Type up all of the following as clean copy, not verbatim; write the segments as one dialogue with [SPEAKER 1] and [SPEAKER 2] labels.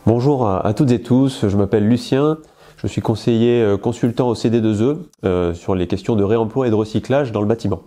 [SPEAKER 1] Bonjour à toutes et tous, je m'appelle Lucien, je suis conseiller consultant au CD2E sur les questions de réemploi et de recyclage dans le bâtiment.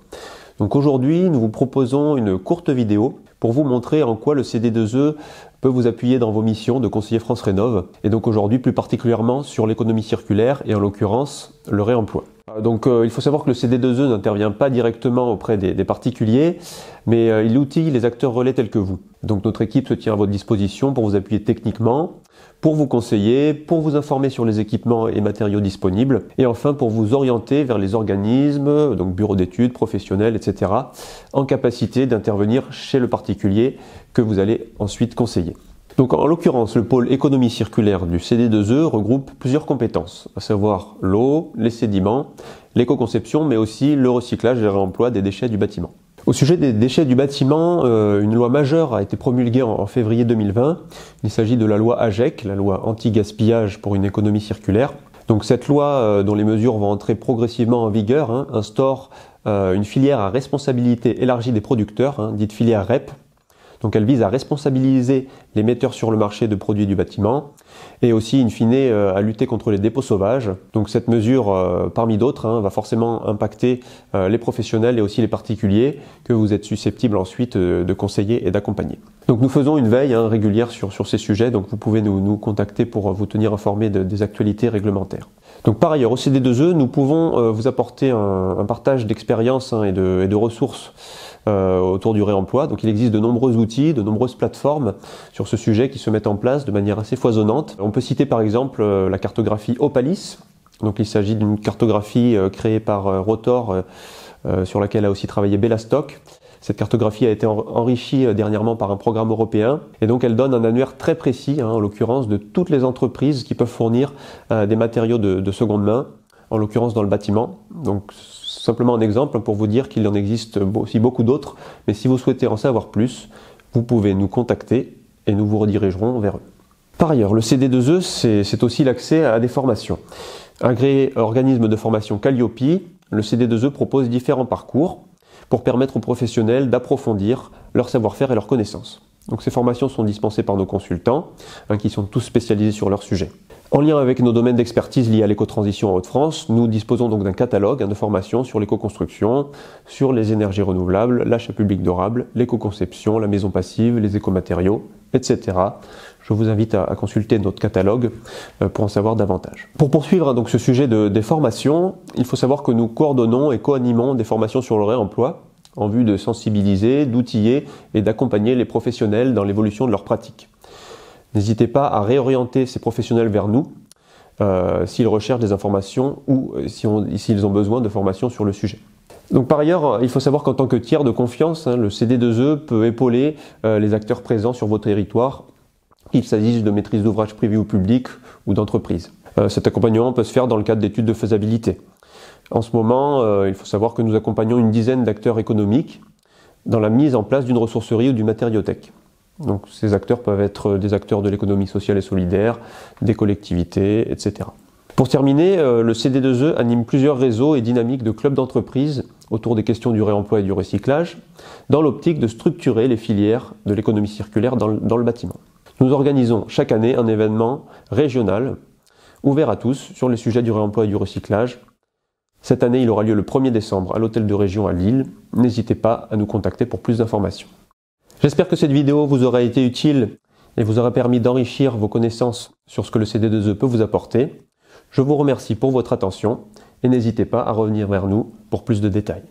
[SPEAKER 1] Donc aujourd'hui, nous vous proposons une courte vidéo pour vous montrer en quoi le CD2E peut vous appuyer dans vos missions de conseiller France Rénov', et donc aujourd'hui plus particulièrement sur l'économie circulaire et en l'occurrence le réemploi. Donc il faut savoir que le CD2E n'intervient pas directement auprès des particuliers, mais il outille les acteurs relais tels que vous. Donc notre équipe se tient à votre disposition pour vous appuyer techniquement, pour vous conseiller, pour vous informer sur les équipements et matériaux disponibles, et enfin pour vous orienter vers les organismes, donc bureaux d'études, professionnels, etc., en capacité d'intervenir chez le particulier que vous allez ensuite conseiller. Donc en l'occurrence, le pôle économie circulaire du CD2E regroupe plusieurs compétences, à savoir l'eau, les sédiments, l'éco-conception, mais aussi le recyclage et le réemploi des déchets du bâtiment. Au sujet des déchets du bâtiment, une loi majeure a été promulguée en février 2020. Il s'agit de la loi AGEC, la loi anti-gaspillage pour une économie circulaire. Donc cette loi, dont les mesures vont entrer progressivement en vigueur, instaure une filière à responsabilité élargie des producteurs, dite filière REP. Donc elle vise à responsabiliser les metteurs sur le marché de produits du bâtiment et aussi in fine à lutter contre les dépôts sauvages. Donc cette mesure, parmi d'autres, va forcément impacter les professionnels et aussi les particuliers que vous êtes susceptibles ensuite de conseiller et d'accompagner. Donc nous faisons une veille régulière sur ces sujets, donc vous pouvez nous contacter pour vous tenir informés des actualités réglementaires. Donc par ailleurs, au CD2E, nous pouvons vous apporter un partage d'expériences et de ressources autour du réemploi. Donc il existe de nombreux outils, de nombreuses plateformes sur ce sujet qui se mettent en place de manière assez foisonnante. On peut citer par exemple la cartographie Opalis. Donc il s'agit d'une cartographie créée par Rotor sur laquelle a aussi travaillé Bellastock. Cette cartographie a été enrichie dernièrement par un programme européen et donc elle donne un annuaire très précis, en l'occurrence de toutes les entreprises qui peuvent fournir des matériaux de seconde main, en l'occurrence dans le bâtiment. Donc simplement un exemple pour vous dire qu'il en existe aussi beaucoup d'autres, mais si vous souhaitez en savoir plus, vous pouvez nous contacter et nous vous redirigerons vers eux. Par ailleurs, le CD2E, c'est aussi l'accès à des formations. Agréé organisme de formation Calliope, le CD2E propose différents parcours pour permettre aux professionnels d'approfondir leur savoir-faire et leurs connaissances. Donc ces formations sont dispensées par nos consultants, qui sont tous spécialisés sur leur sujet. En lien avec nos domaines d'expertise liés à l'éco-transition en Hauts-de-France, nous disposons donc d'un catalogue de formations sur l'éco-construction, sur les énergies renouvelables, l'achat public durable, l'éco-conception, la maison passive, les éco-matériaux, etc. Je vous invite à consulter notre catalogue pour en savoir davantage. Pour poursuivre donc ce sujet des formations, il faut savoir que nous coordonnons et co-animons des formations sur le réemploi en vue de sensibiliser, d'outiller et d'accompagner les professionnels dans l'évolution de leurs pratiques. N'hésitez pas à réorienter ces professionnels vers nous s'ils recherchent des informations ou s'ils ont besoin de formations sur le sujet. Donc par ailleurs, il faut savoir qu'en tant que tiers de confiance, le CD2E peut épauler les acteurs présents sur vos territoires, qu'il s'agisse de maîtrise d'ouvrage privé ou public ou d'entreprise. Cet accompagnement peut se faire dans le cadre d'études de faisabilité. En ce moment, il faut savoir que nous accompagnons une dizaine d'acteurs économiques dans la mise en place d'une ressourcerie ou d'une matériothèque. Donc ces acteurs peuvent être des acteurs de l'économie sociale et solidaire, des collectivités, etc. Pour terminer, le CD2E anime plusieurs réseaux et dynamiques de clubs d'entreprise autour des questions du réemploi et du recyclage, dans l'optique de structurer les filières de l'économie circulaire dans le bâtiment. Nous organisons chaque année un événement régional ouvert à tous sur les sujets du réemploi et du recyclage. Cette année, il aura lieu le 1er décembre à l'hôtel de région à Lille. N'hésitez pas à nous contacter pour plus d'informations. J'espère que cette vidéo vous aura été utile et vous aura permis d'enrichir vos connaissances sur ce que le CD2E peut vous apporter. Je vous remercie pour votre attention et n'hésitez pas à revenir vers nous pour plus de détails.